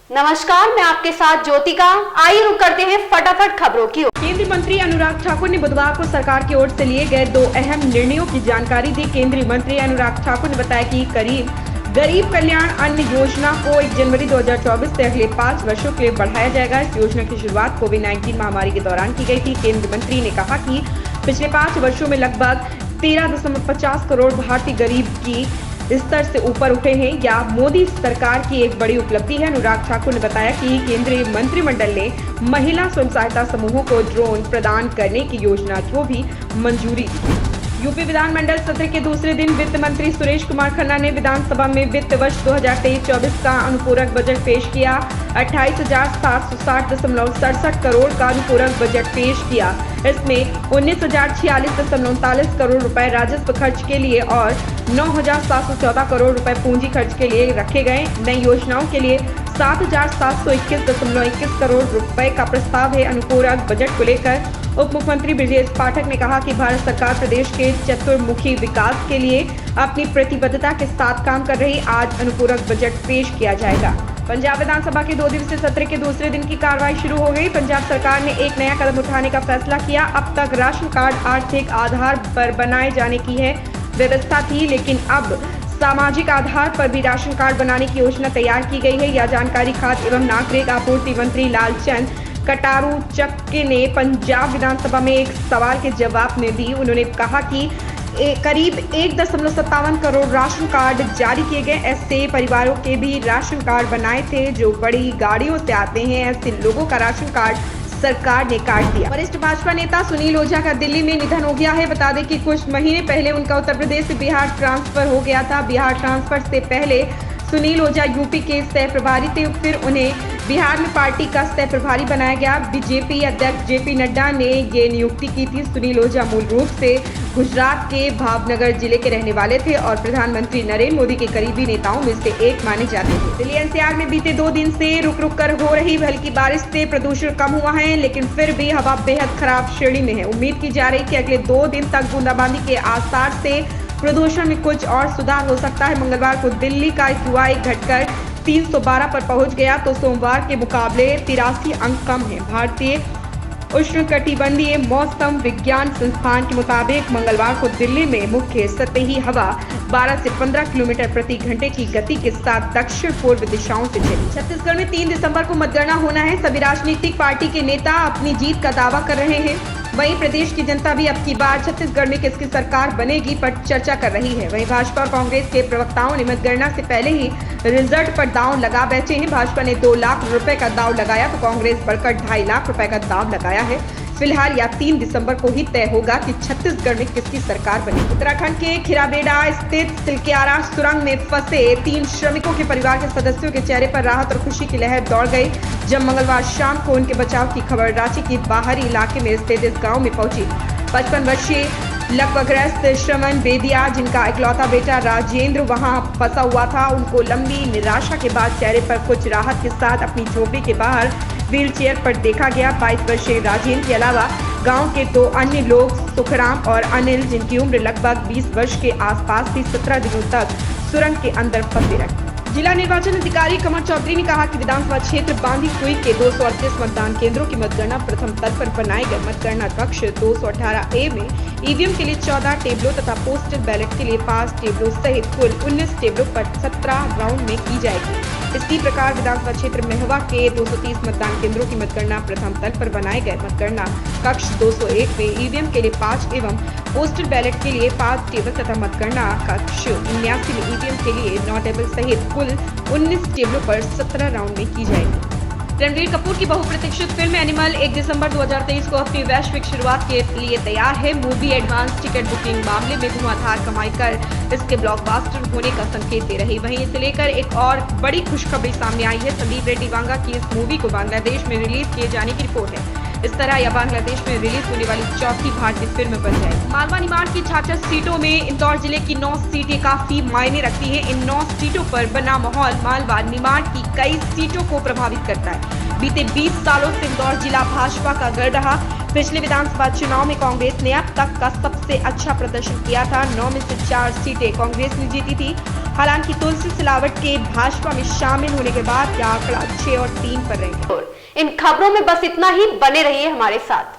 नमस्कार, मैं आपके साथ ज्योतिका। आइए रुक करते हैं फटाफट खबरों की ओर। केंद्रीय मंत्री अनुराग ठाकुर ने बुधवार को सरकार की ओर से लिए गए 2 अहम निर्णयों की जानकारी दी। केंद्रीय मंत्री अनुराग ठाकुर ने बताया कि गरीब कल्याण अन्न योजना को 1 जनवरी 2024 से अगले 5 वर्षों के लिए बढ़ाया जाएगा। इस योजना की शुरुआत कोविड-19 महामारी के दौरान की गई थी। केंद्रीय मंत्री ने कहा कि पिछले 5 वर्षों में लगभग 13.50 करोड़ भारतीय गरीब की स्तर से ऊपर उठे हैं। या मोदी सरकार की एक बड़ी उपलब्धि है। अनुराग ठाकुर ने बताया कि केंद्रीय मंत्रिमंडल ने महिला स्वयं सहायता समूहों को ड्रोन प्रदान करने की योजना को भी मंजूरी दी। यूपी विधानमंडल सत्र के दूसरे दिन वित्त मंत्री सुरेश कुमार खन्ना ने विधानसभा में वित्त वर्ष 2023-24 का अनुपूरक बजट पेश किया। 28,760.67 करोड़ का अनुपूरक बजट पेश किया। इसमें 19,046.39 करोड़ रुपए राजस्व खर्च के लिए और 9,714 करोड़ रुपए पूंजी खर्च के लिए रखे गए। नई योजनाओं के लिए 7,721.21 करोड़ रुपए का प्रस्ताव है। अनुपूरक बजट को लेकर उप मुख्यमंत्री ब्रजेश पाठक ने कहा कि भारत सरकार प्रदेश के चतुर्मुखी विकास के लिए अपनी प्रतिबद्धता के साथ काम कर रही। आज अनुपूरक बजट पेश किया जाएगा। पंजाब विधानसभा के 2 दिवसीय सत्र के दूसरे दिन की कार्रवाई शुरू हो गई। पंजाब सरकार ने एक नया कदम उठाने का फैसला किया। अब तक राशन कार्ड आर्थिक आधार पर बनाए जाने की है व्यवस्था थी, लेकिन अब सामाजिक आधार पर भी राशन कार्ड बनाने की योजना तैयार की गई है। यह जानकारी खाद्य एवं नागरिक आपूर्ति मंत्री लालचंद कटारू चक्के ने पंजाब विधानसभा में एक सवाल के जवाब में दी। उन्होंने कहा कि करीब 1.57 करोड़ राशन कार्ड जारी किए गए। ऐसे परिवारों के भी राशन कार्ड बनाए थे जो बड़ी गाड़ियों से आते हैं। ऐसे लोगों का राशन कार्ड सरकार ने काट दिया। वरिष्ठ भाजपा नेता सुनील ओझा का दिल्ली में निधन हो गया है। बता दें कि कुछ महीने पहले उनका उत्तर प्रदेश से बिहार ट्रांसफर हो गया था। बिहार ट्रांसफर से पहले सुनील ओझा यूपी के सह प्रभारी थे। फिर उन्हें बिहार में पार्टी का सह प्रभारी बनाया गया। बीजेपी अध्यक्ष जेपी नड्डा ने ये नियुक्ति की थी। सुनील ओझा मूल रूप से गुजरात के भावनगर जिले के रहने वाले थे और प्रधानमंत्री नरेंद्र मोदी के करीबी नेताओं में से एक माने जाते थे। दिल्ली एनसीआर में बीते 2 दिन से रुक रुक कर हो रही हल्की बारिश से प्रदूषण कम हुआ है, लेकिन फिर भी हवा बेहद खराब श्रेणी में है। उम्मीद की जा रही कि अगले 2 दिन तक बूंदाबांदी के आसार से प्रदूषण में कुछ और सुधार हो सकता है। मंगलवार को दिल्ली का AQI घटकर 312 पर पहुंच गया तो सोमवार के मुकाबले 83 अंक कम है। भारतीय उष्णकटिबंधीय मौसम विज्ञान संस्थान के मुताबिक मंगलवार को दिल्ली में मुख्य सतही हवा 12 से 15 किलोमीटर प्रति घंटे की गति के साथ दक्षिण पूर्व दिशाओं से चली। छत्तीसगढ़ में 3 दिसंबर को मतगणना होना है। सभी राजनीतिक पार्टी के नेता अपनी जीत का दावा कर रहे हैं। वहीं प्रदेश की जनता भी अब की बार छत्तीसगढ़ में किसकी सरकार बनेगी पर चर्चा कर रही है। वहीं भाजपा और कांग्रेस के प्रवक्ताओं ने मतगणना से पहले ही रिजल्ट पर दांव लगा बैठे हैं। भाजपा ने 2 लाख रुपए का दांव लगाया तो कांग्रेस बढ़कर 2.5 लाख रुपए का दांव लगाया है। फिलहाल यह 3 दिसंबर को ही तय होगा कि छत्तीसगढ़ में किसकी सरकार बनेगी। उत्तराखंड के खिराबेड़ा स्थित सिलक्यारा सुरंग में फंसे 3 श्रमिकों के परिवार के सदस्यों के चेहरे पर राहत और खुशी की लहर दौड़ गई जब मंगलवार शाम को उनके बचाव की खबर रांची के बाहरी इलाके में स्थित इस गाँव में पहुंची। 55 वर्षीय लकवग्रस्त श्रमण बेदिया, जिनका इकलौता बेटा राजेंद्र वहां फंसा हुआ था, उनको लंबी निराशा के बाद चेहरे पर कुछ राहत के साथ अपनी झोपड़ी के बाहर व्हीलचेयर पर देखा गया। 22 वर्षीय राजेंद्र के अलावा गांव के 2 अन्य लोग सुखराम और अनिल, जिनकी उम्र लगभग 20 वर्ष के आसपास थी, 17 दिनों तक सुरंग के अंदर फंसे रहे। जिला निर्वाचन अधिकारी कमर चौधरी ने कहा कि विधानसभा क्षेत्र बांदीकुई के 238 मतदान केंद्रों की मतगणना प्रथम स्तर पर बनाए गए मतगणना कक्ष 218A में ईवीएम के लिए 14 टेबलों तथा पोस्टल बैलेट के लिए 5 टेबलों सहित कुल 19 टेबलों पर 17 राउंड में की जाएगी। इसी प्रकार विधानसभा क्षेत्र महुआ के 230 मतदान केंद्रों की मतगणना प्रथम स्तर पर बनाए गए मतगणना कक्ष 201 में ईवीएम के लिए 5 एवं पोस्टल बैलेट के लिए 5 टेबल तथा मतगणना कक्ष 79 में ईवीएम के लिए 9 टेबल सहित कुल 19 टेबलों पर 17 राउंड में की जाएगी। रणबीर कपूर की बहुप्रतीक्षित फिल्म एनिमल 1 दिसंबर 2023 को अपनी वैश्विक शुरुआत के लिए तैयार है। मूवी एडवांस टिकट बुकिंग मामले में धुआंधार कमाई कर इसके ब्लॉकबस्टर होने का संकेत दे रही। वहीं इसे लेकर एक और बड़ी खुशखबरी सामने आई है। संदीप रेड्डी वांगा की इस मूवी को बांग्लादेश में रिलीज किए जाने की रिपोर्ट है। इस तरह यह बांग्लादेश में रिलीज होने वाली चौथी भारतीय फिल्म बन जाएगी। मालवा निमाड़ की 66 सीटों में इंदौर जिले की 9 सीटें काफी मायने रखती हैं। इन 9 सीटों पर बना माहौल मालवा निमाड़ की कई सीटों को प्रभावित करता है। बीते 20 सालों से इंदौर जिला भाजपा का गढ़ रहा। पिछले विधानसभा चुनाव में कांग्रेस ने अब तक का सबसे अच्छा प्रदर्शन किया था। 9 में से 4 सीटें कांग्रेस ने जीती थी। हालांकि तुलसी सिलावट के भाजपा में शामिल होने के बाद यह आंकड़ा 6 और 3 पर रहेगा। इन खबरों में बस इतना ही, बने रहिए हमारे साथ।